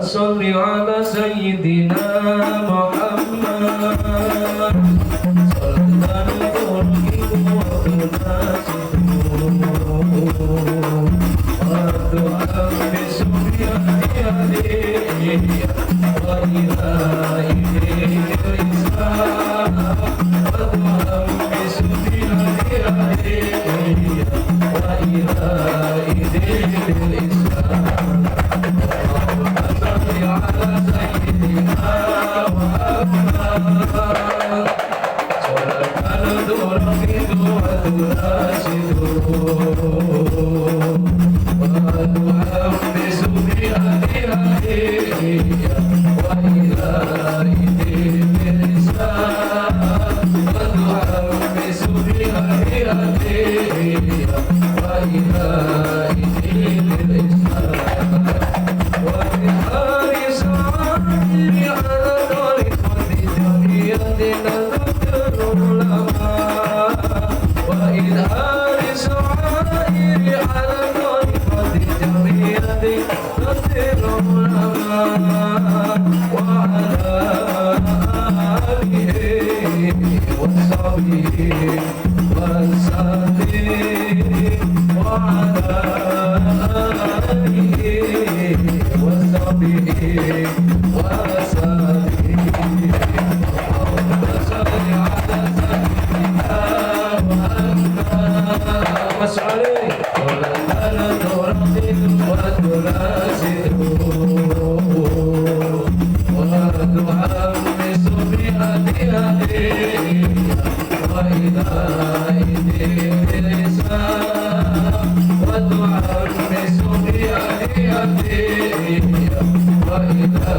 صل على سيدنا محمد صلاة تركب وتناسب وتحمس بأهله وإلى إليه الإسلام وتحمس بأهله وإلى إليه الإسلام على سيدنا محمد صلاة تركب وتناسب وتحمس بأهله وإلى إليه الإسلام وتحمس بأهله وإلى إليه الإسلام وبحارس عالي على طريقة جميعنا ذكر العلماء وإظهار عالي على طريقة جميعنا ذكر العلماء وعلى آله وصحبه وسلم وعلى آله وصحبه وسلم اللهم صل على سيدنا محمد وسلم ولا تردد وتناسب وتحمس بأهله وإلى إليه الإسلام وتحمس بأهله وإلى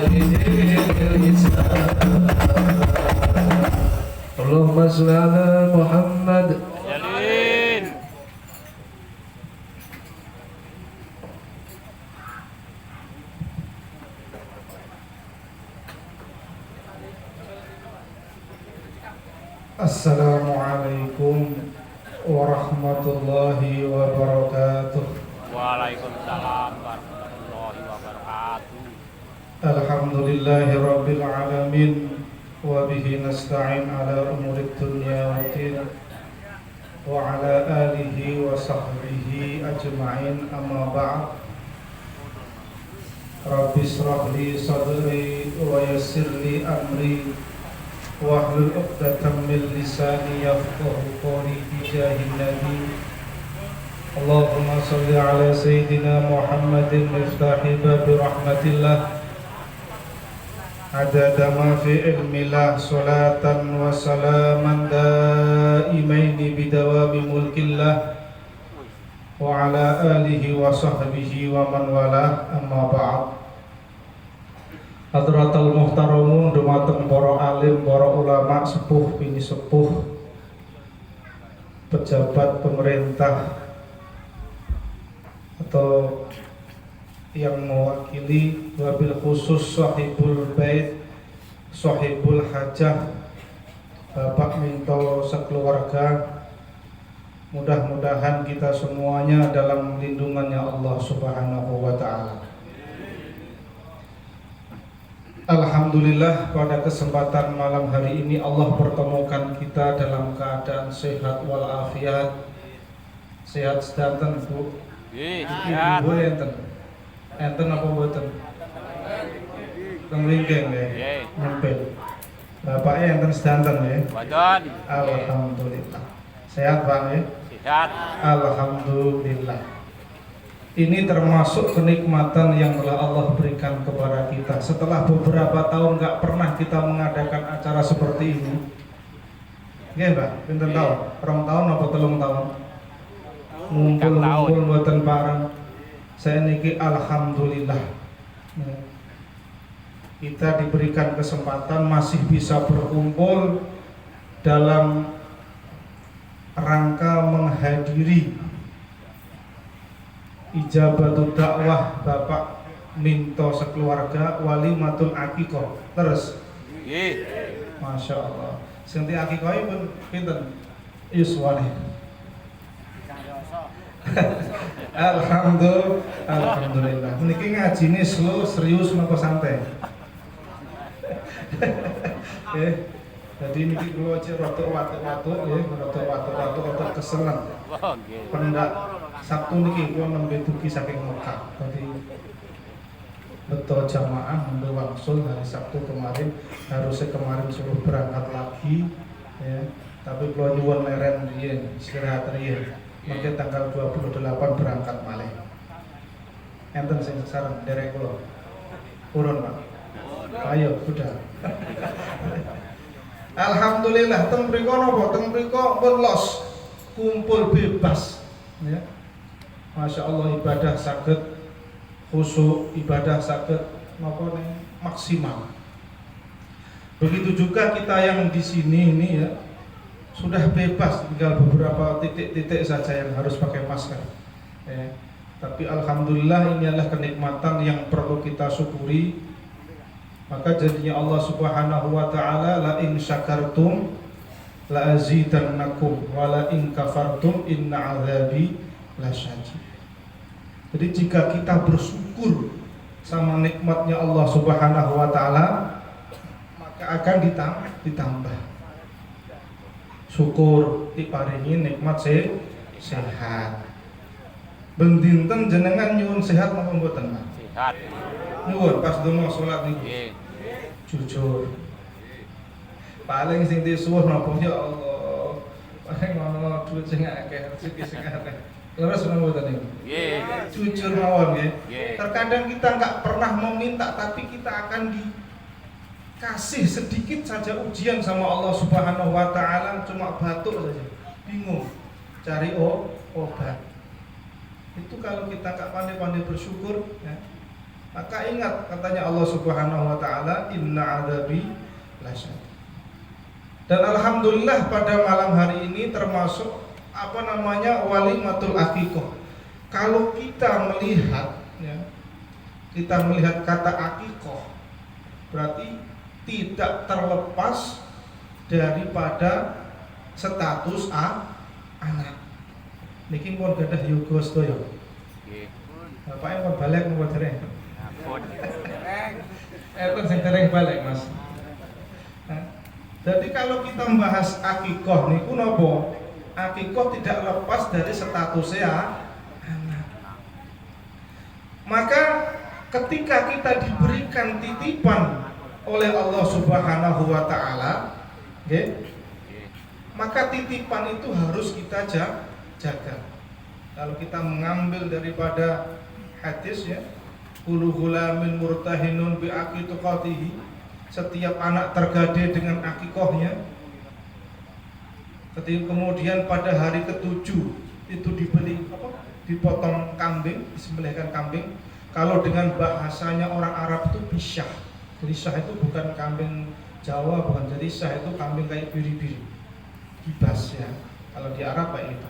إليه الإسلام اللهم صل على محمد Assalamualaikum warahmatullahi wabarakatuh. Waalaikumsalam warahmatullahi wabarakatuh. Alhamdulillahi rabbil alamin wa bihi nasta'in ala umurid dunya waddin wa ala alihi wa sahbihi ajma'in amma ba'd. Rabbi israh li sadri wa yassir li amri wahlul 'uqdatam min lisani yafqahu qawli bi jahin nabi. Allahumma shalli ala sayyidina Muhammadin miftahi babi rahmatillah adada ma fi ilmillah salatan wa salaman daimaini bidawami mulkillah wa ala alihi wa sahbihi wa man walah amma ba'd. Hadratul muhtaramun dumateng para alim, para ulama, sepuh bini sepuh, pejabat pemerintah atau yang mewakili, wabil khusus sahibul bait, sahibul hajah, Bapak Minto sekeluarga. Mudah-mudahan kita semuanya dalam lindungannya Allah Subhanahu wa ta'ala. Alhamdulillah, pada kesempatan malam hari ini Allah pertemukan kita dalam keadaan sehat walafiat. Sehat sedanten Bu. Sehat. Ibu enten. Enten apa mboten? Teng ringking ya. Nyempil. Bapaknya enten sedanten ya. Mboten. Alhamdulillah. Sehat Bang ya? Sehat. Alhamdulillah. Ini termasuk kenikmatan yang telah Allah berikan kepada kita. Setelah beberapa tahun nggak pernah kita mengadakan acara seperti ini. Iya Mbak, pinten tahun? 2 tahun apa 3 tahun? Ngumpul-ngumpul buatan bareng. Saya niki alhamdulillah. Kita diberikan kesempatan masih bisa berkumpul dalam rangka menghadiri ijabatul dakwah Bapak Minto sekeluarga walimatul aqiqah. Terus Masya Allah. Senti aqiqah pun pinten? Yuswani. Alhamdulillah. Niki ngajine slow, serius napa santai? Jadi niki kula cek rada watuk-watuk nggih, rada watuk-watuk rada keselen. Wah, nggih. Pendak Sabtu niki kula nembe dugi saking Mekah. Jadi betul jamaah nembe wangsul hari Sabtu kemarin, harusnya kemarin suruh berangkat lagi ya. Tapi kula nyuwun leren riyen, istirahat riyen. Mungkin tanggal 28 berangkat malih. Enten sing sareng derek kula. Purun, Pak. Ayo, sudah. Alhamdulillah, teng mriko napa? Teng mriko pun los, kumpul bebas, ya. Masya Allah, ibadah saged khusyuk, ibadah saged napa nih maksimal. Begitu juga kita yang di sini ini ya, sudah bebas, tinggal beberapa titik-titik saja yang harus pakai masker. Ya. Tapi alhamdulillah ini adalah kenikmatan yang perlu kita syukuri. Maka jadinya Allah Subhanahu wa taala, la in syakartum la azidannakum wa la in kafartum inna azabi lasyadid. Jadi jika kita bersyukur sama nikmatnya Allah Subhanahu wa taala, maka akan ditambah. Syukur diparingi nikmat sehat. Ben dinten jenengan nyuwun sehat napa mboten, Pak? Sehat. Nyuwun pas donga salat niku. Nggih. Jujur. Paling sing disuwun napa ya Allah. Paling ngono duit sing akeh, rezeki sing akeh. Leres mboten niku. Nggih. Jujur mawon nggih. Nggih. Terkadang kita enggak pernah meminta, tapi kita akan dikasih sedikit saja ujian sama Allah Subhanahu wa taala, cuma batuk saja. Bingung cari obat. Itu kalau kita enggak pandai-pandai bersyukur ya. Maka ingat katanya Allah Subhanahu wa taala, inna adzabi lasyadid. Dan alhamdulillah pada malam hari ini termasuk walimatul aqiqah. Kalau kita melihat ya, kita melihat kata aqiqah, berarti tidak terlepas daripada status anak. Niki pun gadah yoga sedaya. Nggih. Bapake pun balik napa dereng? Ampun. Kan sing dereng balik, Mas. Nah, jadi kalau kita membahas akikoh niku napa? Akikoh tidak lepas dari statusnya anak. Maka ketika kita diberikan titipan oleh Allah Subhanahu wa taala, nggih, maka titipan itu harus kita jaga. Kalau kita mengambil daripada hadis ya, kullu ghulamin murtahinun bi aqiqatihi, setiap anak tergade dengan akikohnya. Ketika kemudian pada hari ke-7 itu dipotong kambing, disembelihkan kambing. Kalau dengan bahasanya orang Arab itu bisyah. Jadi syah itu bukan kambing Jawa, bukan. Jadi syah itu kambing kayak biri-biri, kibas ya. Kalau di Arab kayak itu.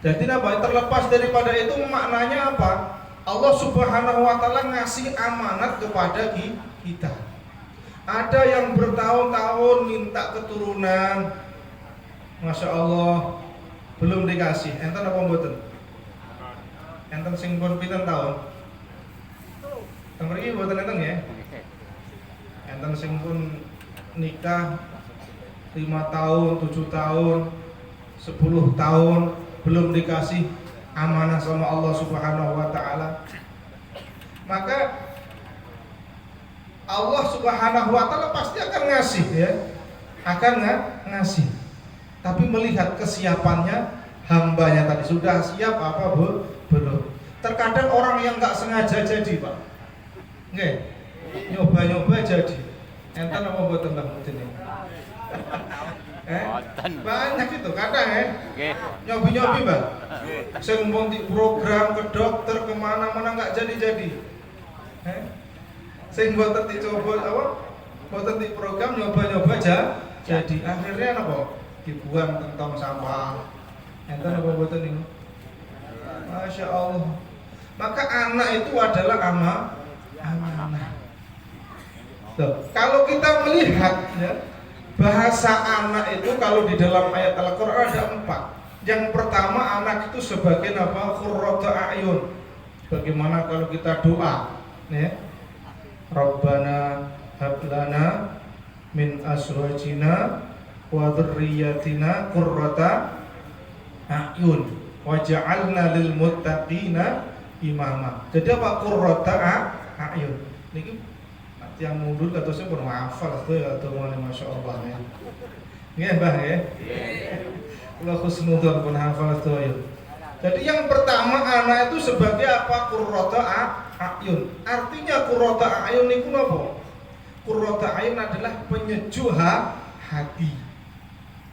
Jadi apa? Terlepas daripada itu maknanya apa? Allah Subhanahu wa taala ngasih amanat kepada kita. Ada yang bertahun-tahun minta keturunan, Masya Allah belum dikasih. Enten apa mboten? Enten sing pun pinten tahun? Teng mriki mboten enten ya? Enten sing pun nikah 5 tahun, 7 tahun, 10 tahun belum dikasih amanah sama Allah Subhanahu wa taala. Maka Allah Subhanahu wa taala pasti akan ngasih ya. Akan ngasih. Tapi melihat kesiapannya hambanya tadi, sudah siap apa belum. Terkadang orang yang enggak sengaja jadi, Pak. Nggih. Nyoba-nyoba jadi. Enten apa mboten Bang Mudin? Banyak itu kadang ya. Nyobi-nyobi, Bang. Sing di program ke dokter kemana-mana nggak jadi-jadi. Sing mboten dicoba apa? Mboten di program nyoba-nyoba jadi. Akhirnya apa? Dibuang tentang sampah. Enten apa mboten ini? Masya Allah. Maka anak itu adalah amanah. Kalau kita melihat ya, bahasa anak itu kalau di dalam ayat Al-Quran ada 4. Yang pertama, anak itu sebagai apa? Qurratu a'yun. Bagaimana kalau kita doa, ya? Rabbana hablana min azwajina wa dzurriyyatina qurrata a'yun waj'alna lil muttaqina imama. Jadi apa qurrata a'yun? Niki yang mundur atau saya pun hafal tuh ya tuh masyaallah ya. Nggih, Mbah ya. Kula khusnudzon pun hafal tuh ya. Jadi yang pertama anak itu sebagai apa? Qurrata a'yun. Artinya qurrata a'yun niku napa? Qurrata a'yun adalah penyejuk hati,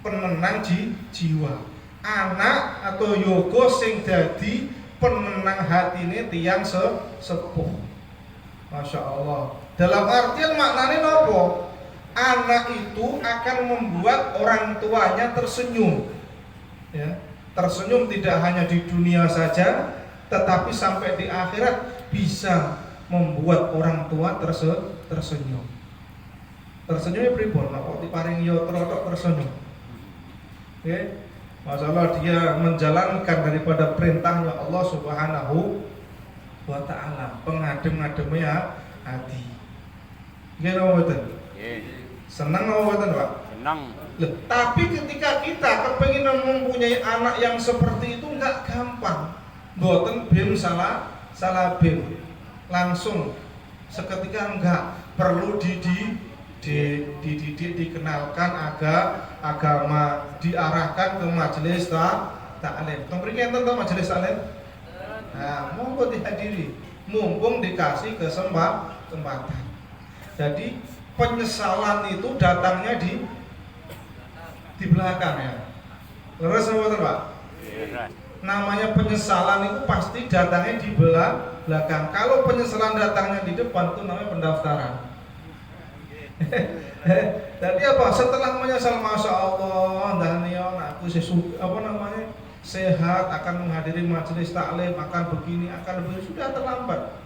penenang jiwa. Anak atau yoga sing dadi penenang hatine tiyang sepuh. Masya Allah. Dalam artian maknanya napa? Anak itu akan membuat orang tuanya tersenyum. Ya. Tersenyum tidak hanya di dunia saja, tetapi sampai di akhirat bisa membuat orang tua tersenyum. Tersenyumnya pripun? Kok diparing yo trotok tersenyum. Oke. Masalah dia menjalankan daripada perintahnya Allah Subhanahu wa taala, pengadem-ngademnya hati. Nggih napa mboten? Nggih. Seneng napa mboten, Pak? Seneng. Loh, tapi ketika kita kepengin mempunyai anak yang seperti itu enggak gampang. Mboten bim salah bim. Langsung seketika enggak, perlu dididik, dikenalkan agama, diarahkan ke majelis taklim. Mriki enten to majelis taklim? Nah, monggo dihadiri, mumpung dikasih kesempatan. Jadi penyesalan itu datangnya di belakang ya. Leres apa Pak? Namanya penyesalan itu pasti datangnya di belakang. Kalau penyesalan datangnya di depan itu namanya pendaftaran. Jadi apa? Setelah menyesal, masya Allah, Daniel, aku sehat, akan menghadiri majelis taklim, akan begini, akan begini, sudah terlambat.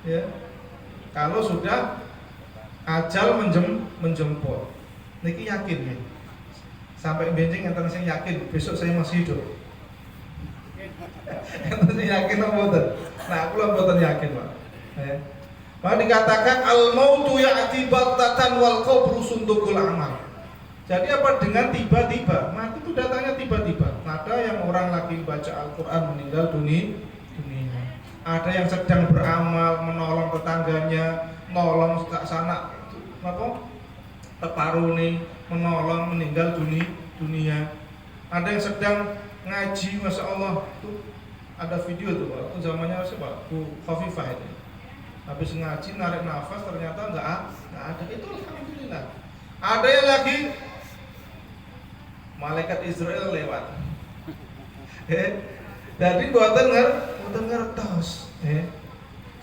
Ya, kalau sudah ajal menjemput, niki yakin ya. Sampai benjing yang saya yakin besok saya masih hidup. Yang saya yakin apa betul? Nah, aku lah betul yakin Pak. Maka dikatakan al-mautu ya'ti baghtatan wal qabru sundukul amal. Jadi apa? Dengan tiba-tiba, mati itu datangnya tiba-tiba. Ada yang orang lagi baca Al-Qur'an meninggal dunia. Ada yang sedang beramal, menolong tetangganya, nolong sana teparuni, menolong, meninggal dunia. Ada yang sedang ngaji, masya Allah, itu ada video tuh Pak. Itu zamannya siapa? Bu Khafifah itu. Habis ngaji narik nafas ternyata nggak ada. Itu alhamdulillah. Ada yang lagi malaikat Israel lewat. Jadi buatan ngertos.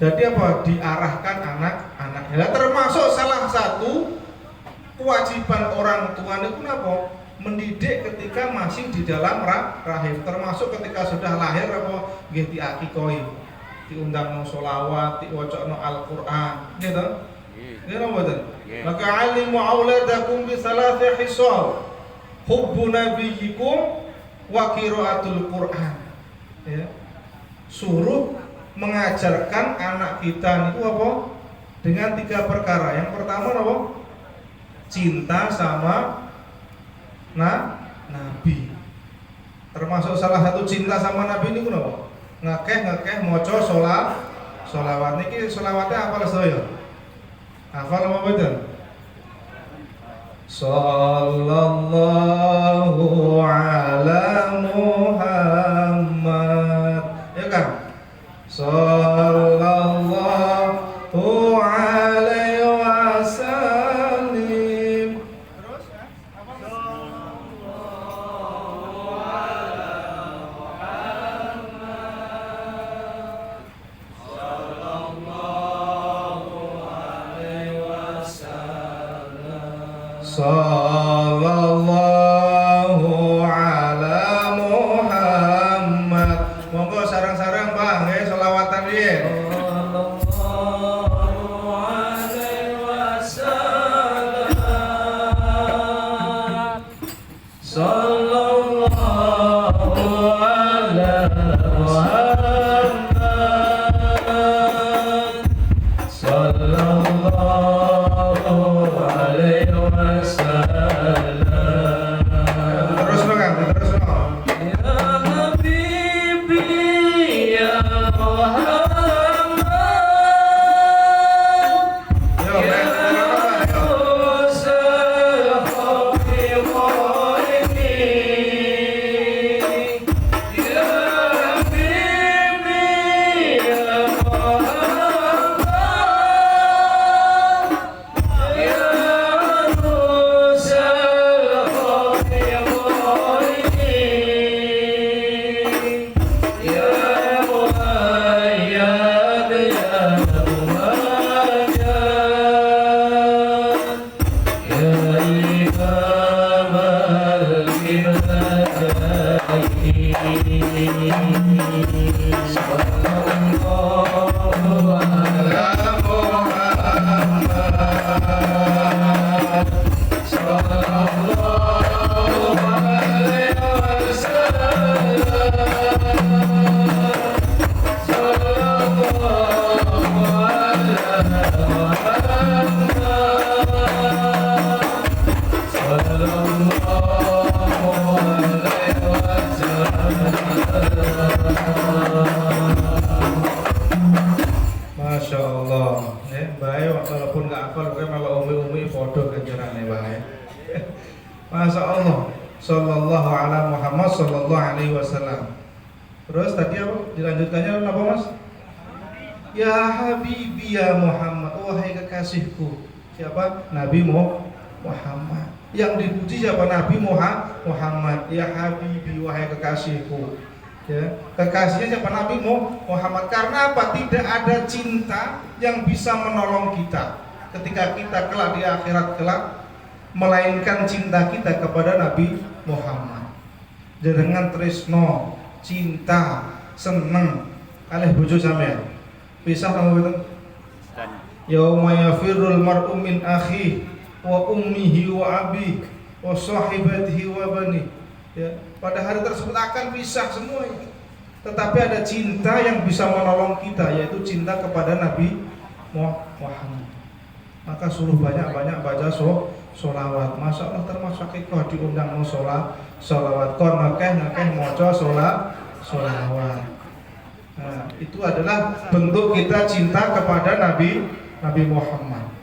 Jadi apa? Diarahkan anak-anaknya. Termasuk salah satu kewajiban orang tua itu apa? Mendidik ketika masih di dalam rahim. Termasuk ketika sudah lahir apa? Nggih diakikoi. Diundang no sholawat, diwacana Al-Qur'an, gitu. Nggih napa mboten? Maka alimu auladakum bi thalathi hisal. Hubbu nabiyyikum wa qiraatul Qur'an. Ya. Suruh mengajarkan anak kita niku apa? Dengan 3 perkara. Yang pertama apa? Cinta sama Nabi. Termasuk salah satu cinta sama Nabi niku napa? Ngekeh maca sholawat niki sholawatnya hafal sedaya? Hafal apa mboten? Sallallahu ala Muhammad. Ya kan? Sallallahu alaihi wasallim. Terus Sallallahu ala Muhammad. Monggo sarang-sarang Bang, nggih selawatan nggih. Sallallahu alaihi wasallam. Sallallahu Yo, Masya Allah, baik walaupun nggak hafal, gue malah umi-umi foto kejarannya baik. Masya Allah, Sallallahu ala Muhammad Sallallahu alaihi wasallam. Terus tadi apa? Dilanjutkannya apa mas? Ya Habibi ya Muhammad, wahai kekasihku. Siapa? Nabi Muhammad. Yang dipuji siapa? Nabi Muhammad. Ya Habibi, wahai kekasihku. Ya, kekasihnya siapa? Nabi Muhammad. Karena apa? Tidak ada cinta yang bisa menolong kita ketika kita kelak di akhirat kelak, melainkan cinta kita kepada Nabi Muhammad. Dengan tresno, cinta, seneng kalih bojo sampean. Pisah nang mboten? Yauma yafirrul mar'u min akhi wa ummihi wa abi wa sahibatihi wa bani. Ya, pada hari tersebut akan pisah semuanya. Tetapi ada cinta yang bisa menolong kita, yaitu cinta kepada Nabi Muhammad. Maka suruh banyak-banyak baca sholawat. Masya Allah termasuk kau diundang mau sholawat. Kon ngekeh moco sholawat. Nah, itu adalah bentuk kita cinta kepada Nabi Muhammad.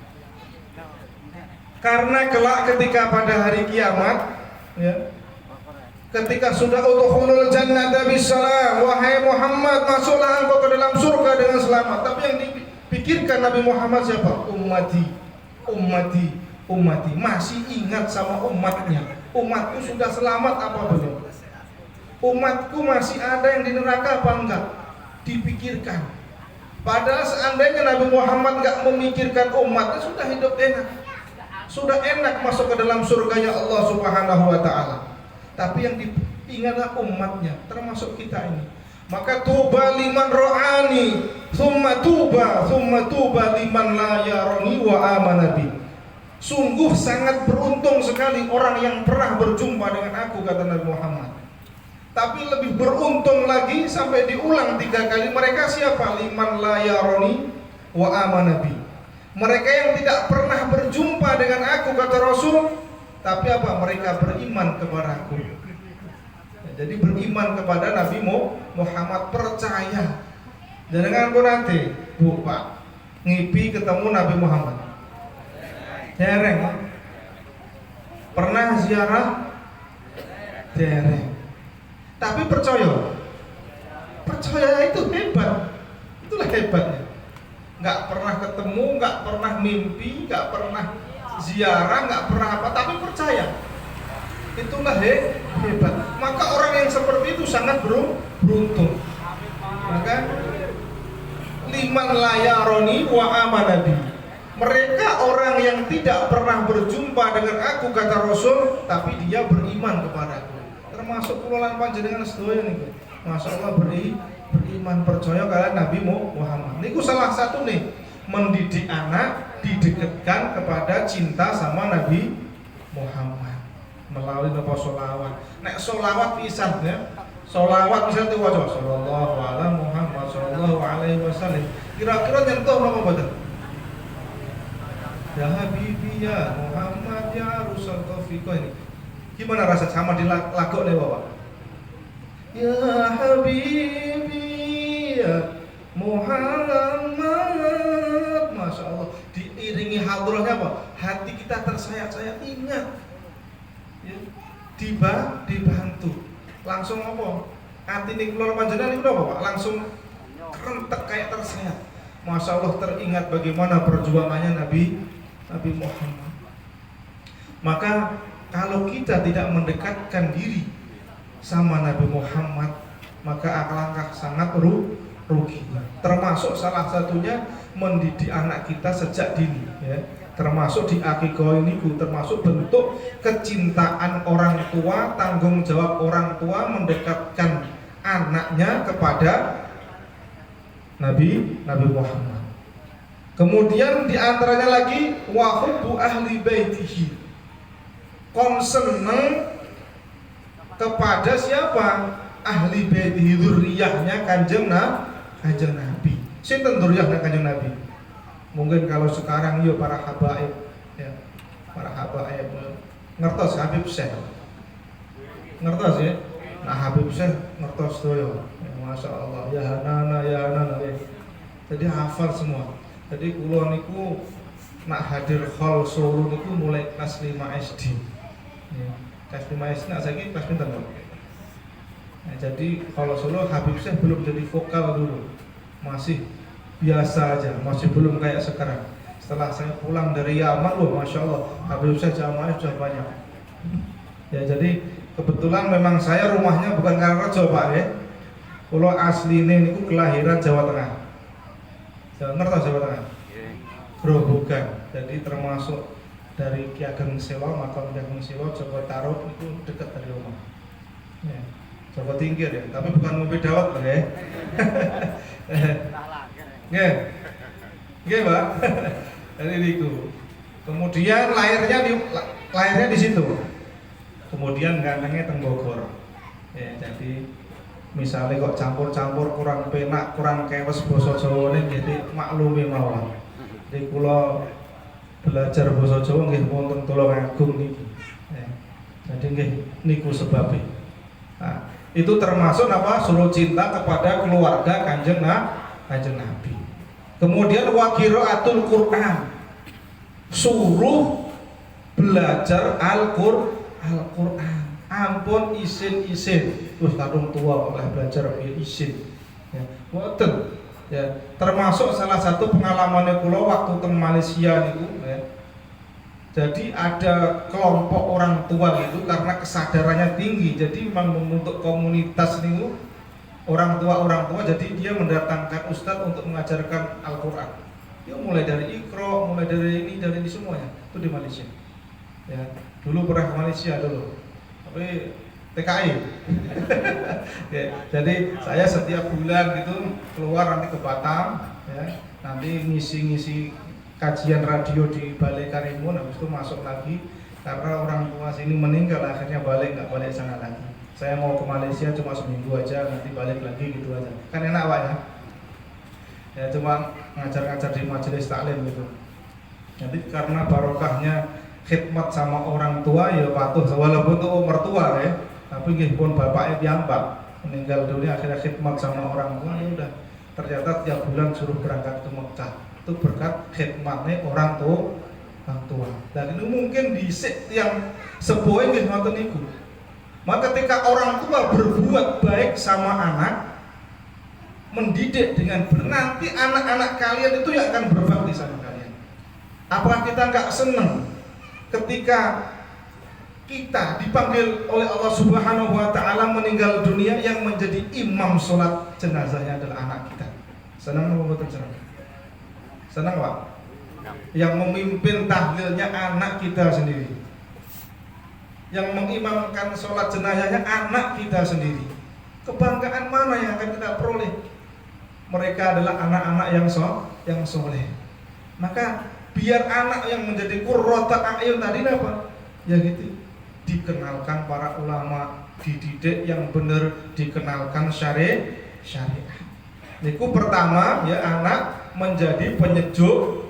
Karena kelak ketika pada hari kiamat, ya, ketika sudah udkhulul jannata bisalam, wahai Muhammad, masuklah engkau ke dalam surga dengan selamat. Tapi yang dipikirkan Nabi Muhammad siapa? Ummati. Masih ingat sama umatnya. Umatku sudah selamat apa belum? Umatku masih ada yang di neraka apa enggak? Dipikirkan. Padahal seandainya Nabi Muhammad enggak memikirkan umatnya, sudah hidup enak. Sudah enak masuk ke dalam surganya Allah Subhanahu wa taala. Tapi yang diingatlah umatnya, termasuk kita ini. Maka tuba liman ro'ani, thumma tuba liman la yarani wa amana bi. Sungguh sangat beruntung sekali orang yang pernah berjumpa dengan aku, kata Nabi Muhammad. Tapi lebih beruntung lagi sampai diulang 3 kali, mereka siapa? Liman la yarani wa amana bi. Mereka yang tidak pernah berjumpa dengan aku, kata Rasul, tapi apa? Mereka beriman kepada aku. Jadi beriman kepada Nabi Muhammad, percaya. Jangan aku nanti, Bu Pak, ngipi ketemu Nabi Muhammad. Dereng. Pernah ziarah? Dereng. Tapi percaya. Percaya itu hebat. Itulah hebatnya. Nggak pernah ketemu, nggak pernah mimpi, nggak pernah ziarah, nggak pernah apa, tapi percaya. Itulah hebat. Maka orang yang seperti itu sangat beruntung. Maka liman layaroni wa amanabi. Mereka orang yang tidak pernah berjumpa dengan aku, kata Rasul, tapi dia beriman kepadaku. Termasuk pulau panjenengan sedoyo nih. Masya Allah beriman percaya kalian Nabi Muhammad. Niku salah satu nih, mendidik anak didekatkan kepada cinta sama Nabi Muhammad melalui napa sholawat. Nek sholawat pisan ya. Sholawat misalnya diwaca sallallahu ala Muhammad sallallahu alaihi wasallam. Kira-kira nyentuh napa mboten? Ya Habibi ya Muhammad ya Rasul Taufiqah ini. Gimana rasa sama di lagu nih Bapak? Ya Habibi ya Muhammad, Masya Allah, diiringi hadrahnya apa? Hati kita tersayat-sayat, ingat ya, dibantu langsung apa? Hati ini keluar panjenengan itu apa Pak? Langsung rentek kayak tersayat. Masya Allah, teringat bagaimana perjuangannya Nabi Muhammad. Maka kalau kita tidak mendekatkan diri sama Nabi Muhammad, maka alangkah sangat ruginya. Termasuk salah satunya mendidik anak kita sejak dini ya. Termasuk di akikah ini termasuk bentuk kecintaan orang tua, tanggung jawab orang tua mendekatkan anaknya kepada Nabi Muhammad. Kemudian diantaranya lagi wa hubbu ahli baitihi, concern kepada siapa? Ahli baitihi, dzurriyyahnya kanjeng Nabi. Sinten dzurriyyahnya kanjeng Nabi? Mungkin kalau sekarang yo para habaib ya, para habaib ngertos Habib Syekh. Ngertos ya? Nah Habib Syekh ngertos doyo. Masya Allah, ya Hanana ya. Jadi hafal semua. Jadi kula niku nak hadir hall Solo niku mulai kelas 5 SD. Ya, kelas 5 SD nak saiki kelas pinten, Pak? Nah, jadi kalau Solo Habib Syekh belum jadi vokal dulu. Masih biasa aja, masih belum kayak sekarang. Setelah saya pulang dari Yaman loh, Masya Allah, Habib Syekh jamaahnya sudah banyak. Ya jadi kebetulan memang saya rumahnya bukan Karangrejo Pak ya. Kalau asline niku kelahiran Jawa Tengah. Ngerti Jawa Tengah? Grobogan. Jadi termasuk dari Ki Ageng Sewa, makam Ki Ageng Sewa, Joko Tarub itu dekat dari rumah. Ya. Joko Tingkir ya, tapi bukan mobil dawet lah ya. Nggih, Pak. Jadi niku. Kemudian lahirnya di situ. Kemudian gantengnya teng Bogor. Ya, jadi misalnya kok campur-campur kurang penak, kurang kewes basa Jawane jadi maklumi mawon. Jadi kula belajar basa Jawa nggih wonten Tulungagung niki. Ya. Jadi nggih niku sebabnya. Nah, itu termasuk apa? Suruh cinta kepada keluarga kanjeng Nabi. Kemudian wa qiraatul Quran, suruh belajar Al-Quran. Ampun isin terus kadung tua oleh belajar isin ya boten ya. Termasuk salah satu pengalaman kula waktu teng Malaysia niku ya. Jadi ada kelompok orang tua itu karena kesadarannya tinggi, jadi memang membentuk komunitas niku orang tua, jadi dia mendatangkan ustadz untuk mengajarkan Al-Quran. Dia mulai dari Iqra, mulai dari ini semuanya itu di Malaysia ya. Dulu pernah ke Malaysia dulu, tapi TKI. Ya, jadi saya setiap bulan gitu keluar nanti ke Batam ya, nanti ngisi kajian radio di Balai Karimun, habis itu masuk lagi karena orang tua sini meninggal, akhirnya nggak balik sana lagi. Saya mau ke Malaysia cuma seminggu aja, nanti balik lagi gitu aja. Kan enak Pak ya. Ya cuma ngajar-ngajar di majelis taklim gitu. Jadi karena barokahnya khidmat sama orang tua ya patuh, walaupun itu mertua ya, tapi nggih pun bapaknya piyambak meninggal dunia, akhirnya khidmat sama orang tua ya udah. Ternyata tiap bulan suruh berangkat ke Mekah. Itu berkat khidmatnya orang tua. Dan itu mungkin disik yang sebuah nggih ngoten niku. Maka ketika orang tua berbuat baik sama anak, mendidik dengan benar, nanti anak-anak kalian itu yang akan berbakti sama kalian. Apakah kita nggak senang ketika kita dipanggil oleh Allah Subhanahu wa Ta'ala meninggal dunia, yang menjadi imam sholat jenazahnya adalah anak kita? Senang atau betul senang? Senang Pak? Yang memimpin tahlilnya anak kita sendiri, yang mengimamkan sholat jenazahnya anak kita sendiri. Kebanggaan mana yang akan kita peroleh? Mereka adalah anak-anak yang soleh. Maka biar anak yang menjadi qurrata a'yun tadi apa? Ya gitu, dikenalkan para ulama, dididik yang benar, dikenalkan syariat. Niku pertama ya, anak menjadi penyejuk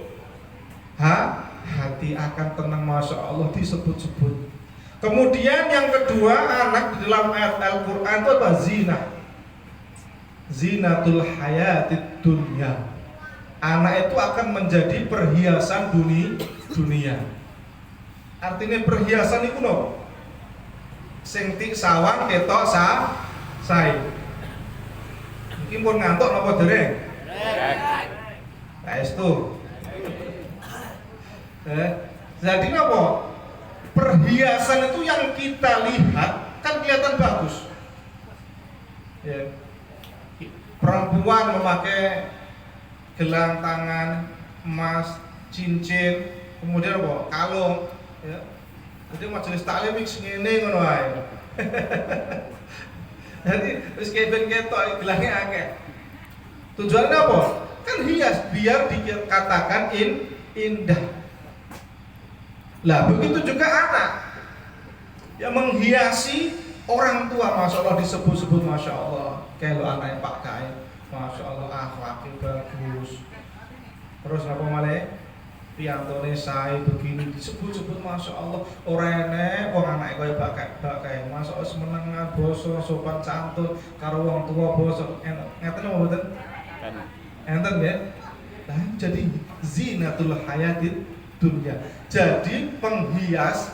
hati, akan tenang, masya Allah disebut-sebut. Kemudian yang kedua, anak di dalam ayat Al-Quran itu apa? Zinatul hayatid dunia. Anak itu akan menjadi perhiasan dunia. Artinya perhiasan itu no. Sing tik sawang ketok sae. Iki pun ngantuk napa dereng? Saestu. Jadi apa? Perhiasan itu yang kita lihat kan kelihatan bagus. Ya. Perempuan memakai gelang tangan, emas, cincin, kemudian apa? Kalung, ya. Jadi majelis taklim iki ngene ngono wae. Jadi wis keben ketok gelangnya akeh. Tujuannya apa? Kan hias biar dikatakan indah. Lah begitu juga anak yang menghiasi orang tua, masya Allah disebut-sebut masya Allah. Kayak lo anaknya Pak Kai, masya Allah akhlaknya bagus. Terus apa malah? Piantone sae begini disebut-sebut masya Allah. Orene wong anake koyo Pak Kai, masya Allah semenengan basa sopan santun karo wong tua basa. Ngeten apa mboten? Enten ya. Nah, jadi zinatul hayatid dunia. Jadi penghias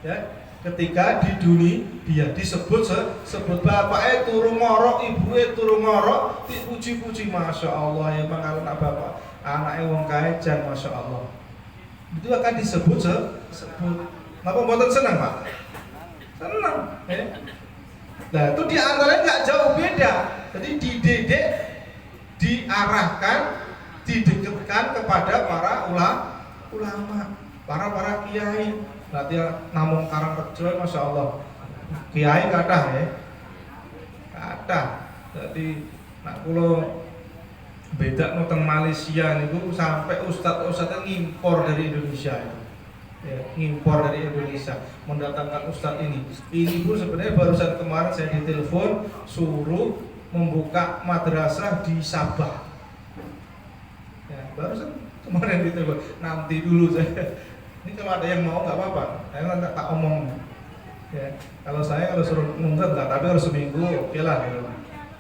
ya, ketika di dunia dia disebut sebut bapaknya turu ngorok, ibunya turu ngorok, dipuji-puji masya Allah ya bang kalau nak bapak anaknya wong kaejan masya Allah. Itu akan disebut sebut. Napa mboten senang Pak? Senang. Ya. Nah itu di antaranya nggak jauh beda. Jadi dididik, diarahkan, didekatkan kepada para ulama, para kiai. Berarti namung Karangrejo masya Allah kiai kathah ya, kathah. Jadi nak kulo beda teng Malaysia niku sampai ustadz ngimpor dari Indonesia itu. Ya, ngimpor dari Indonesia mendatangkan ustadz ini. Ini pun sebenarnya barusan kemarin saya ditelepon suruh membuka madrasah di Sabah. Ya, barusan kemarin ditelepon. Nanti dulu saya. Ini kalau ada yang mau nggak apa-apa, saya nggak tak omong. Ya, kalau suruh nunggak nggak, tapi harus seminggu, oke lah. Gitu.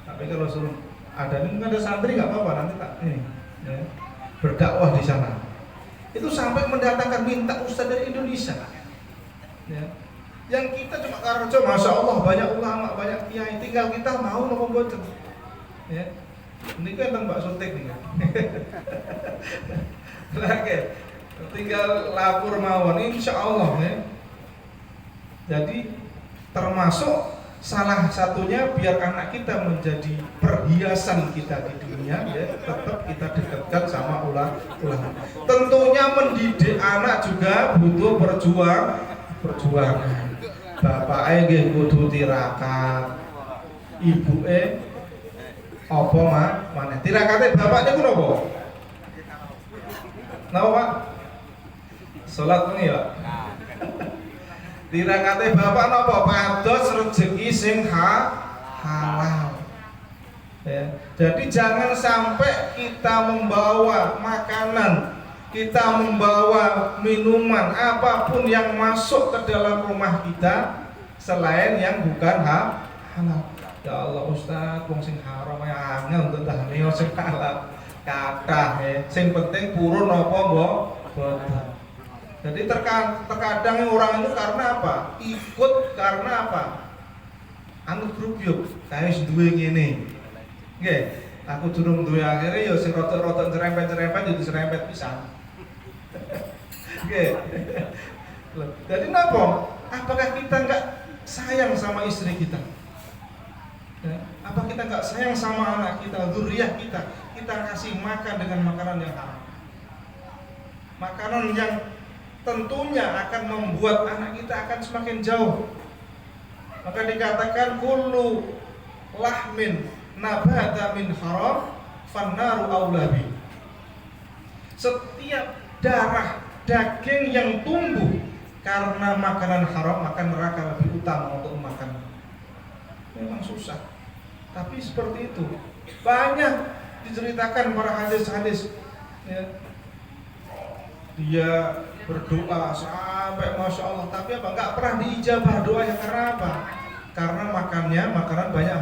Tapi kalau suruh ada ini ada santri nggak apa-apa, nanti tak ini ya, berdakwah di sana. Itu sampai mendatangkan minta ustadz dari Indonesia. Ya. Yang kita cuma Karangrejo, masya Allah banyak ulama, banyak kiai, tinggal kita mau nopo boten. Ya. Ini kan tentang Mbak Sotek nih. Oke. Tinggal lapor mawon insya Allah ya. Jadi termasuk salah satunya biar anak kita menjadi perhiasan kita di dunia ya, tetap kita dekatkan sama ulama. Tentunya mendidik anak juga butuh perjuangan. Bapake nggih kudu tirakat, ibuke apa maneh. Tirakate bapak niku napa? Napa Pak? Salat ini ya. Tirakate bapak napa? Pados rezeki sing halal. Ya. Jadi jangan sampai kita membawa makanan, kita membawa minuman apapun yang masuk ke dalam rumah kita selain yang bukan halal. Ya Allah Ustaz, wong sing haram ya angel untuk tahane sing halal. Kathah ya. Sing penting purun apa mbok? Boten. Jadi terkadang orang itu karena apa? Ikut karena apa? Anut grup yuk, saya duwe ngene. Nggih, aku durung duwe akhire ya sing rada-rada nyerempet-nyerempet jadi serempet pisan. Nggih. Jadi napa? Apakah kita enggak sayang sama istri kita? Ya, apa kita enggak sayang sama anak kita, zuriyah kita? Kita kasih makan dengan makanan yang haram. Makanan yang tentunya akan membuat anak kita akan semakin jauh. Maka dikatakan kullu lahmin nabata min haram fannaru aulabi. Setiap darah daging yang tumbuh karena makanan haram, maka neraka lebih utama untuk makan. Memang susah, tapi seperti itu. Banyak diceritakan para hadis-hadis ya. Dia berdoa sampai masya Allah, tapi apa nggak pernah diijabah doanya karena apa? Karena makannya makanan banyak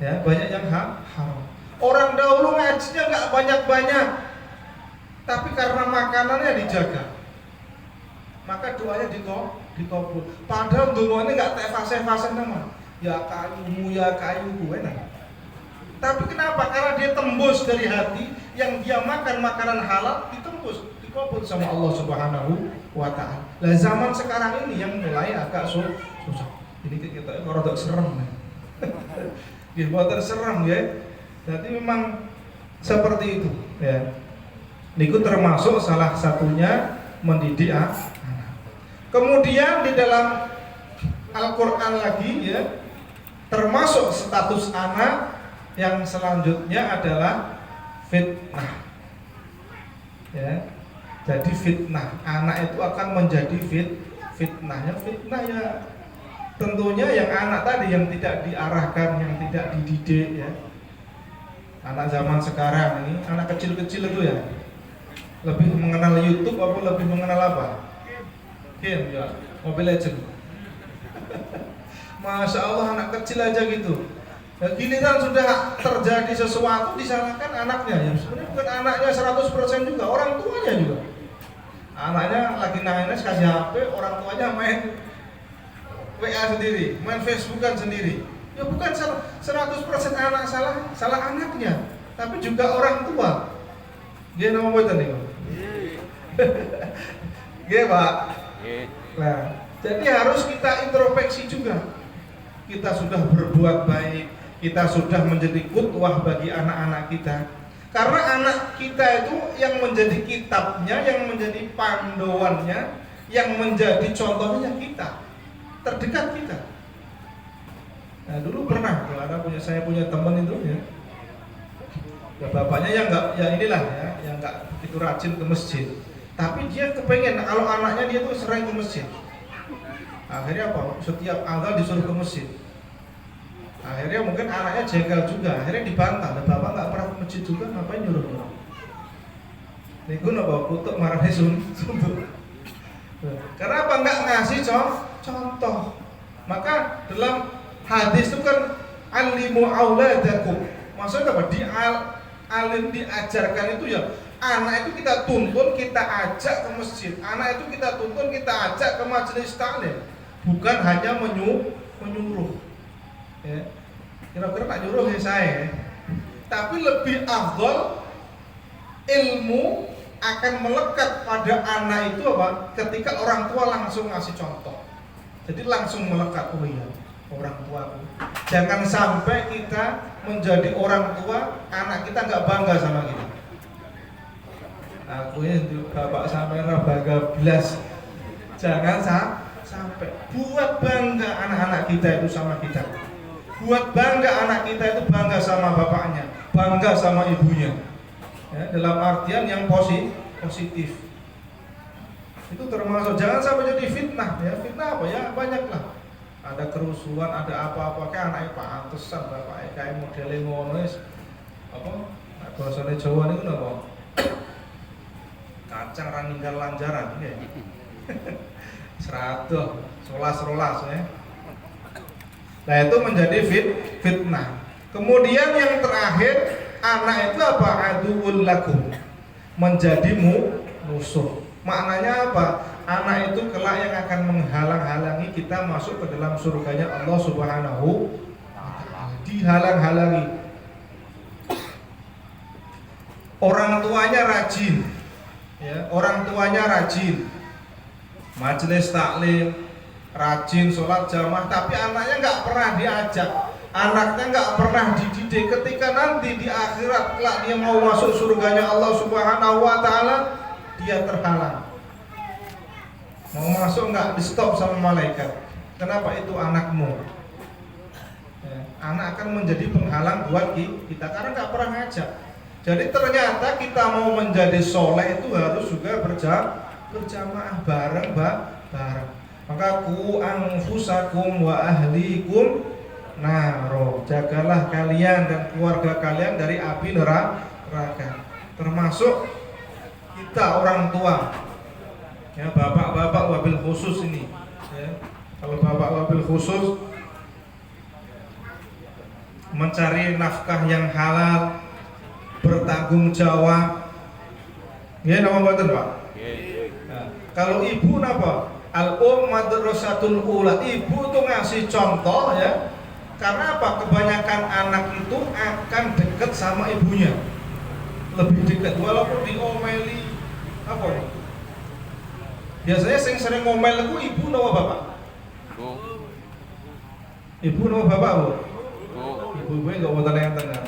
ya banyak yang haram. Orang dahulu ngajinya nggak banyak-banyak, tapi karena makanannya dijaga, maka doanya dikabul. Padahal doanya nggak teh fase-fase nama, ya kayumu ya kayuku, enak. Tapi kenapa? Karena dia tembus dari hati, yang dia makan makanan halal ditembus, dikabul sama Allah Subhanahu wa Ta'ala. Lah zaman sekarang ini yang mulai agak susah. Ini kita rada serem. Dia buat terserem ya. Jadi memang seperti itu ya. Itu termasuk salah satunya mendidik anak. Kemudian di dalam Al-Qur'an lagi ya, termasuk status anak yang selanjutnya adalah fitnah. Ya. Jadi fitnah, anak itu akan menjadi fitnahnya. Fitnah ya tentunya yang anak tadi yang tidak diarahkan, yang tidak dididik ya. Anak zaman sekarang ini, anak kecil-kecil itu ya, lebih mengenal YouTube apa lebih mengenal apa? Game ya, Mobile Legend. Masya Allah anak kecil aja gitu. Ya, giliran sudah terjadi sesuatu disalahkan anaknya. Ya sebenarnya bukan anaknya 100% juga, orang tuanya juga. Anaknya lagi nangis kasih HP, orang tuanya main WA sendiri, main Facebookan sendiri. Ya bukan 100% anak salah anaknya, tapi juga orang tua. Dia nama apa nih? Gak Pak. Nah, jadi harus kita introspeksi juga. Kita sudah berbuat baik, kita sudah menjadi qudwah bagi anak-anak kita. Karena anak kita itu yang menjadi kitabnya, yang menjadi panduannya, yang menjadi contohnya kita, terdekat kita. Nah dulu pernah tuh saya punya teman itu ya, bapaknya yang nggak, ya inilah ya, yang nggak begitu rajin ke masjid, tapi dia kepengen kalau anaknya dia tuh sering ke masjid. Akhirnya apa? Setiap azan disuruh ke masjid. Akhirnya mungkin anaknya jengkel juga, akhirnya dibantah. Bapak nggak pernah ke masjid juga, ngapain nyuruh? Niku napa kutuk marane suntuk. Karena apa? Nggak ngasih contoh. Maka dalam hadis itu kan alimu auladakum. Maksudnya apa? Alim diajarkan itu ya, anak itu kita tuntun, kita ajak ke masjid. Anak itu kita tuntun, kita ajak ke majelis taklim. Bukan hanya menyuruh. Ya. Kira-kira tak nyuruh ya saya. Tapi lebih afdol ilmu akan melekat pada anak itu apa? Ketika orang tua langsung ngasih contoh. Jadi langsung melekat, oh iya, orang tua. Jangan sampai kita menjadi orang tua, anak kita nggak bangga sama kita. Aku ini bapak sampai bangga belas. Jangan sampai buat bangga anak-anak kita itu sama kita. Buat bangga anak kita itu bangga sama bapaknya, bangga sama ibunya. Ya, dalam artian yang positif. Itu termasuk jangan sampai jadi fitnah ya. Fitnah apa ya? Banyaklah. Ada kerusuhan, ada apa-apa kayak anaknya pantesan bapaknya kayak modelnya ngono apa? Bahasane Jawa niku napa? Kacang ra ninggal lanjaran ya. Seradoh, rolas ya. Nah itu menjadi fitnah. Kemudian yang terakhir, anak itu apa? Aduwwul lakum, menjadi musuh. Maknanya apa? Anak itu kelak yang akan menghalang-halangi kita masuk ke dalam surganya Allah Subhanahu wa Ta'ala. Dihalang-halangi. Orang tuanya rajin, ya, orang tuanya rajin, majelis taklim, rajin sholat jamaah, tapi anaknya nggak pernah diajak, anaknya nggak pernah dididik. Ketika nanti di akhirat kelak dia mau masuk surganya Allah Subhanahu wa Ta'ala, dia terhalang. Mau masuk nggak, di stop sama malaikat. Kenapa? Itu anakmu. Ya, anak akan menjadi penghalang buat kita karena nggak pernah ngajak. Jadi ternyata kita mau menjadi soleh itu harus juga berjamaah bareng. Maka ku anfusakum wa ahlikum naro, jagalah kalian dan keluarga kalian dari api neraka. Termasuk kita orang tua. Ya, bapak-bapak wabil khusus ini ya. Kalau bapak wabil khusus mencari nafkah yang halal, bertanggung jawab. Nggih napa mboten, Pak? Nggih. Nah, kalau ibu napa? Al-um madrasatul ula. Ibu tuh ngasih contoh ya. Karena apa? Kebanyakan anak itu akan dekat sama ibunya. Lebih dekat walaupun diomeli apa nih? Biasanya yang sering ngomel itu ibu napa bapak? Bu. Ibu napa bapak, Bu? Bu. Ibu gue nggak mau tanya-tanya.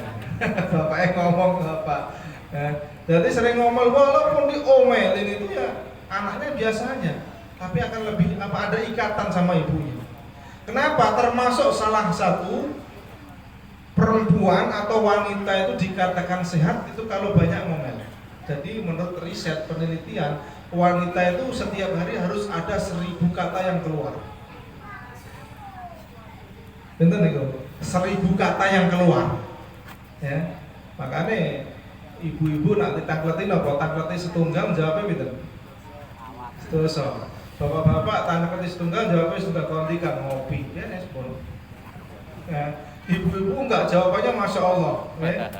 Bapaknya ngomong ke bapak. Nah, jadi sering ngomel walaupun diomelin itu ya anaknya biasa aja, tapi akan lebih ada ikatan sama ibunya. Kenapa? Termasuk salah satu perempuan atau wanita itu dikatakan sehat itu kalau banyak ngomel. Jadi menurut riset penelitian, wanita itu setiap hari harus ada 1000 kata yang keluar. Bener nih, 1000 kata yang keluar. Ya, makanya ibu-ibu nak ditakletin apa? Takleti setunggal jawabnya bener. Terus bapak-bapak takleti setunggal jawabnya sudah kontikan ngopi. Ya, respon. Ya, ibu-ibu enggak jawabannya masya Allah. Ya.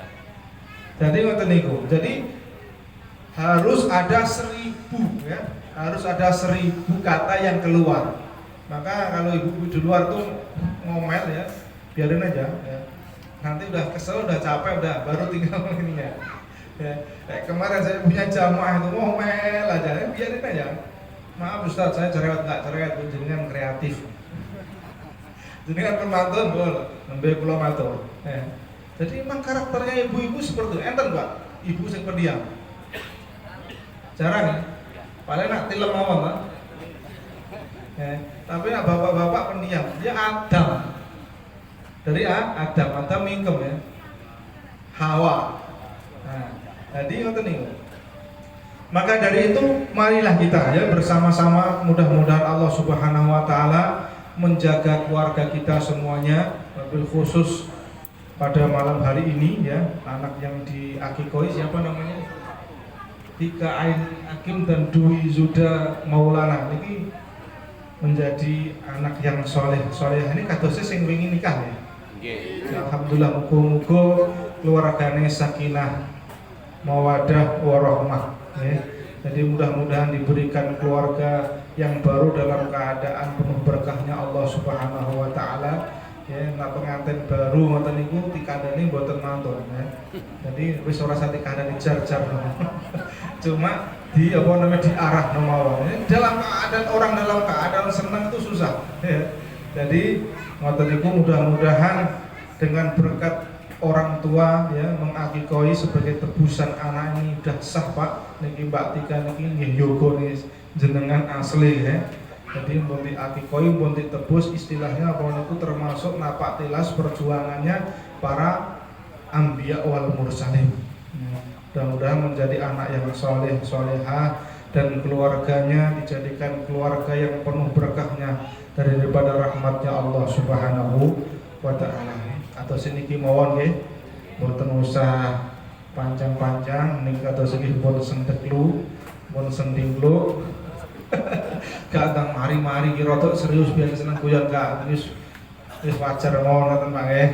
Jadi ngoten niku. Jadi harus ada 1000 ya, harus ada 1000 kata yang keluar. Maka kalau ibu-ibu di luar tuh ngomel ya, biarin aja ya. Nanti udah kesel, udah capek, udah baru tinggal ininya. Ya, kemarin saya punya jamaah itu ngomel aja, ya, biarin aja. Maaf Ustaz, saya cerewet nggak cerewet, jenengan kreatif. Jenengan pemantun boleh, nembe kula matur. Ya. Jadi memang karakternya ibu-ibu seperti itu. Enten Pak, ibu sing pendiam. Jarang ya. Paling nak tilem mawon, Pak. Ya, tapi nak bapak-bapak pendiam, dia Adam. Dari Adam mingkem ya. Hawa. Nah, jadi ngoten niku. Maka dari itu marilah kita ya bersama-sama mudah-mudahan Allah Subhanahu wa taala menjaga keluarga kita semuanya, wabil khusus pada malam hari ini ya, anak yang diakikoi siapa namanya? Tika Ain Hakim dan Dwi Zuda Maulana ini menjadi anak yang soleh. Soleh ini kadosnya sing wingi nikah ya. Alhamdulillah, muga-muga keluargane sakinah mawadah warahmah ya. Jadi mudah-mudahan diberikan keluarga yang baru dalam keadaan penuh berkahnya Allah Subhanahu wa taala ya. Nah pengantin baru ngoten niku dikandani mboten mantun ya. Jadi wis ora sate kandani jar-jar cuma di apa namanya diarah mawon ya. Dalam keadaan orang dalam keadaan senang itu susah ya. Jadi ngoten niku mudah-mudahan dengan berkat orang tua ya mengakikoi sebagai tebusan anak ini udah sah Pak. Niki Mbak Tika niki nggih yoga nih jenengan asli ya. Jadi mun diakikoi mun ditebus istilahnya apa niku termasuk napak tilas perjuangannya para anbiya wal mursalin. Mudah-mudahan menjadi anak yang soleh solehah dan keluarganya dijadikan keluarga yang penuh berkahnya daripada rahmatnya Allah Subhanahu wa taala. Atau siniki mawon nggih mboten usah panjang-panjang niki kados nggih pun sendeklu pun sendinglu kadang mari-mari ki rada serius biar seneng guyon Kak wis wajar mawon ngoten Pak nggih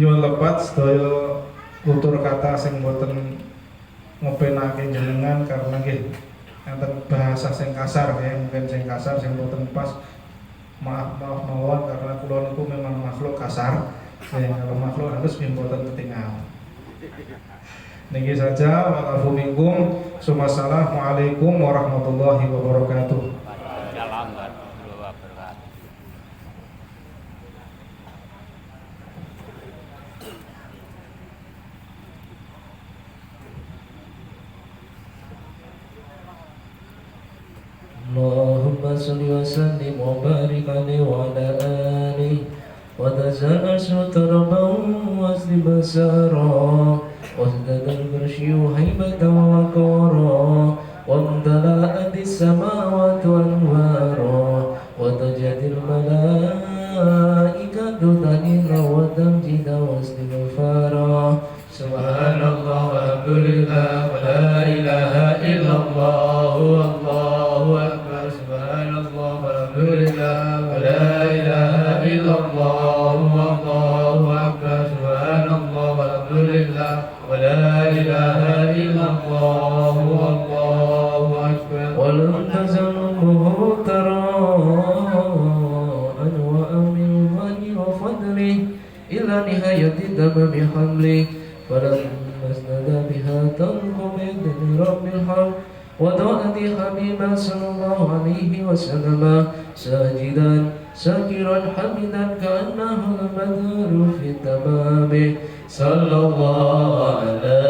nyuwun lepat sedaya tutur kata sing mboten ngopenake jenengan karena nggih enten bahasa sing kasar ya, mungkin sing kasar sing mboten pas. Maaf mawon karena kula niku memang makhluk kasar. Ya, kalau makhluk halus mboten ketinggal. Niki saja wa'afu minkum. Assalamualaikum warahmatullahi wabarakatuh. Waalaikumsalam warahmatullahi wabarakatuh. Allahumma salli wa sallim wa barik alaihi wa ala alihi wa tazal sutraban wa asli basara wa zadal barshi haibatan wa qara wa amtala'at as-samawati wal anwara wa tajadil malaikatu tanina wa tamjida wa istighfara. Subhanallah walhamdulillah wa la ilaha illallah wallahu akbar. Subhanallah walhamdulillah wa la ilaha illallah wallahu akbar. Subhanallah walhamdulillah wa la لا إله إلا الله والله أكبر ولم تزل أمه ترى أنواع من الله وفضله إلى نهاية تمام حمله فلما اسند بها تنق بإذن رب الحق وضاءت حبيبا صلى الله عليه وسلم ساجدا ساكرا حمدا كأنه البدر في تمامه صلى الله على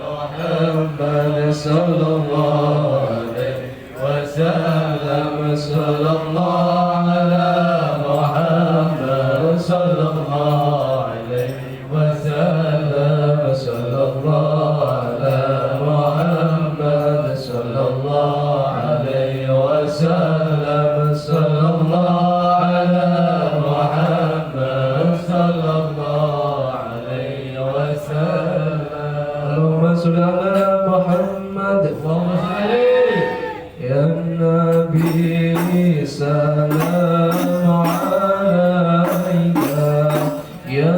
محمد صلى الله عليه وسلم صلى الله على محمد صلى الله عليه وسلم صلى الله على محمد صلى الله عليه وسلم صلى الله على محمد صلى الله عليه وسلم اللهم صل على محمد اللهم صل عليه يا النبي سلام عليك يا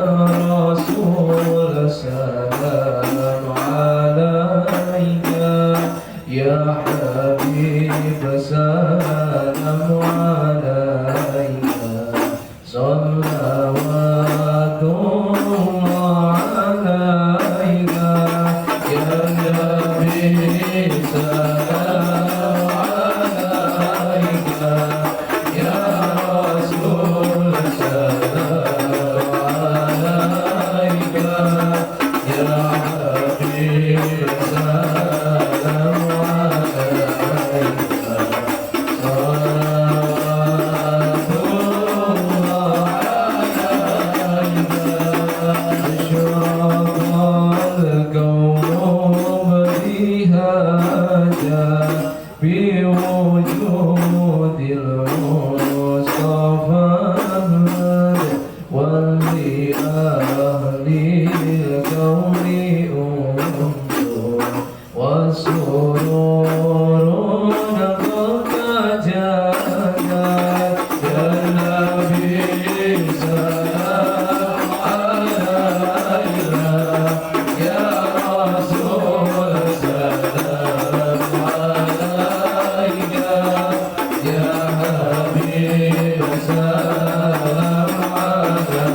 رسول سلام عليك يا حبيب سلام عليك صلوات الله عليك يا نبي سلام عليك يا رسول سلام عليك يا حبيب سلام عليك صلوات الله عليك أشرق الكون بهاجة بوجود المصطفى ولأهل الكون أنس والسرور قد جاءت يا نبي سلام عليك يا رسول سلام عليك يا حبيب سلام عليك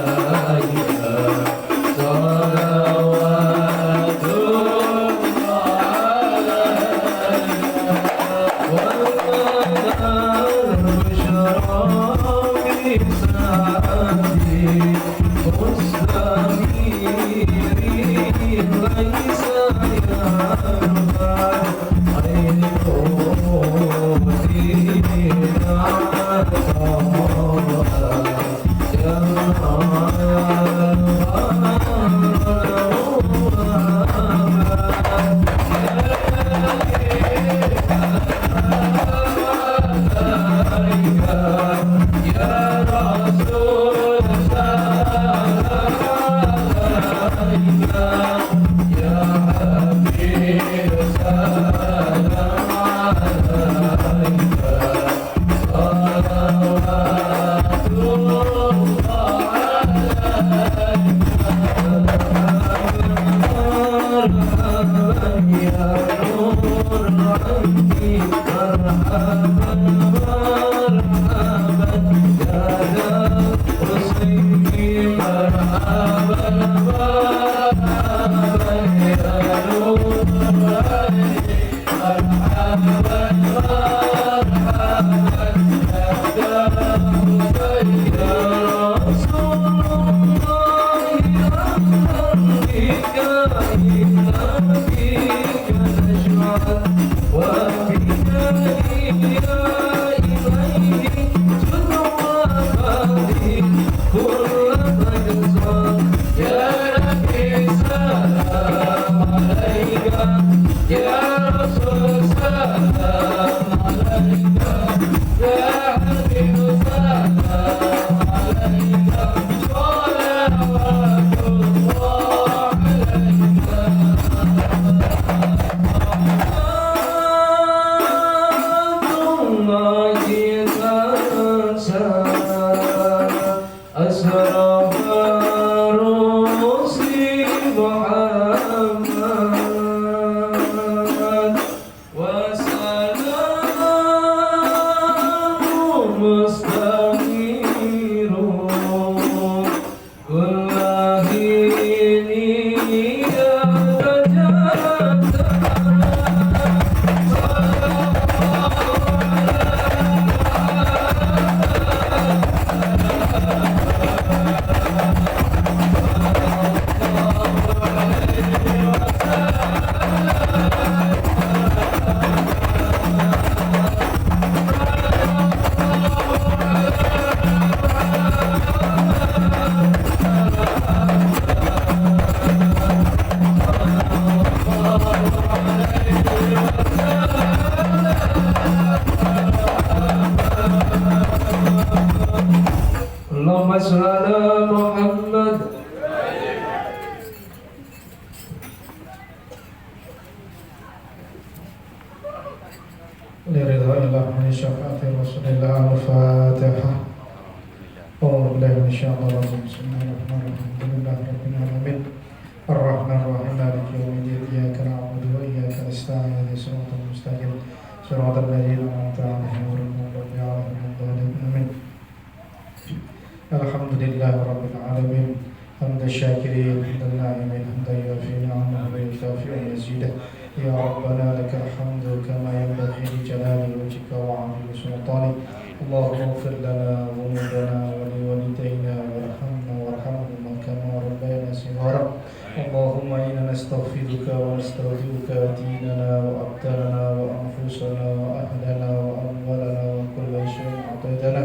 صلوات أسرف رسل محمد اللهم صل على محمد. لرضا الله من شفاعة رسول الله الفاتحة. أعوذ بالله من الشيطان الرجيم. بسم الله الرحمن الرحيم. الحمد لله رب العالمين الرحمن الرحيم مالك يوم الدين إياك نعبد وإياك نستعين اهدنا الصراط المستقيم صراط الذين أنعمت عليهم غير المغضوب عليهم ولا الضالين آمين. الحمد لله رب العالمين حمد الشاكرين حمد الناعمين حمدا يوفي نعمه ويكافئ مزيده. يا ربنا لك الحمد كما ينبغي لجلال وجهك وعظيم سلطانك. اللهم اغفر لنا ذنوبنا ولوالدينا وارحمنا وارحمهما كما ربينا صغارا. اللهم إنا نستغفرك ونستودعك ديننا وأبداننا وأنفسنا وأهلنا وأموالنا وكل شيء أعطيتنا.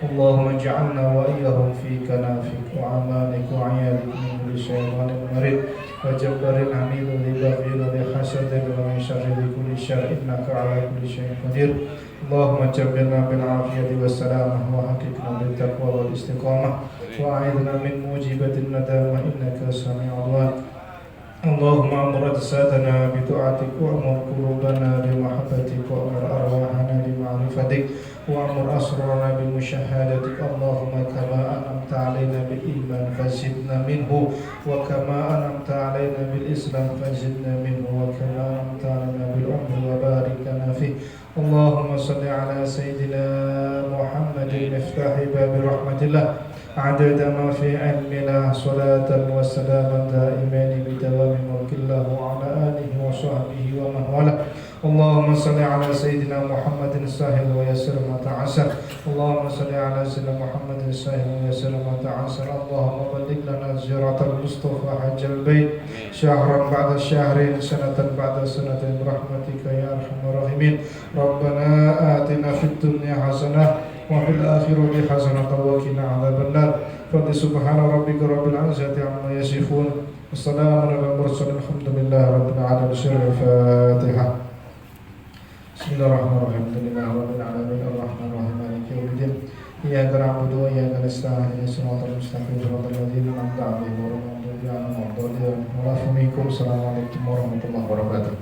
اللهم اجعلنا وإياهم في كنافك وأمانك وعيالك من كل شيطان مريض وجبار عنيد ذي بغي وذي حسد ومن شر ذي كل شر إنك على كل شيء قدير. اللهم جبرنا بالعافية والسلامة وحققنا بالتقوى والاستقامة وأعذنا من موجبة الندامة إنك سميع الدعاء. اللهم أمر أجسادنا بطاعتك وأمر قلوبنا بمحبتك وأمر أرواحنا بمعرفتك وأمر أسرارنا بمشاهدتك. اللهم كما أنعمت علينا بالإيمان فزدنا منه وكما أنعمت علينا بالإسلام فزدنا منه وكما أنعمت علينا بالعمر وبارك لنا فيه. اللهم صل على سيدنا محمد مفتاح باب رحمة الله عدد ما في علم الله صلاة وسلاما دائمين بدوام ملك الله وعلى آله وصحبه ومن والاه. اللهم صل على سيدنا محمد الساهل ويسر ما تعسر. اللهم صل على سيدنا محمد الساهل ويسر ما تعسر. اللهم بلغ لنا زيارة المصطفى حج البيت شهرا بعد شهرين سنة بعد سنة برحمتك يا أرحم الراحمين. ربنا آتنا في الدنيا حسنة وفي الآخرة حسنة وقنا عذاب النار. فسبحان ربك رب العزة عما يصفون والسلام على المرسلين الحمد لله رب العالمين. سر الفاتحة. بسم الله الرحمن الرحيم. الحمد لله رب العالمين الرحمن الرحيم مالك يوم الدين إياك نعبد وإياك نستعين اهدنا الصراط المستقيم صراط الذين أنعمت عليهم غير المغضوب عليهم ولا الضالين. السلام عليكم ورحمة الله وبركاته.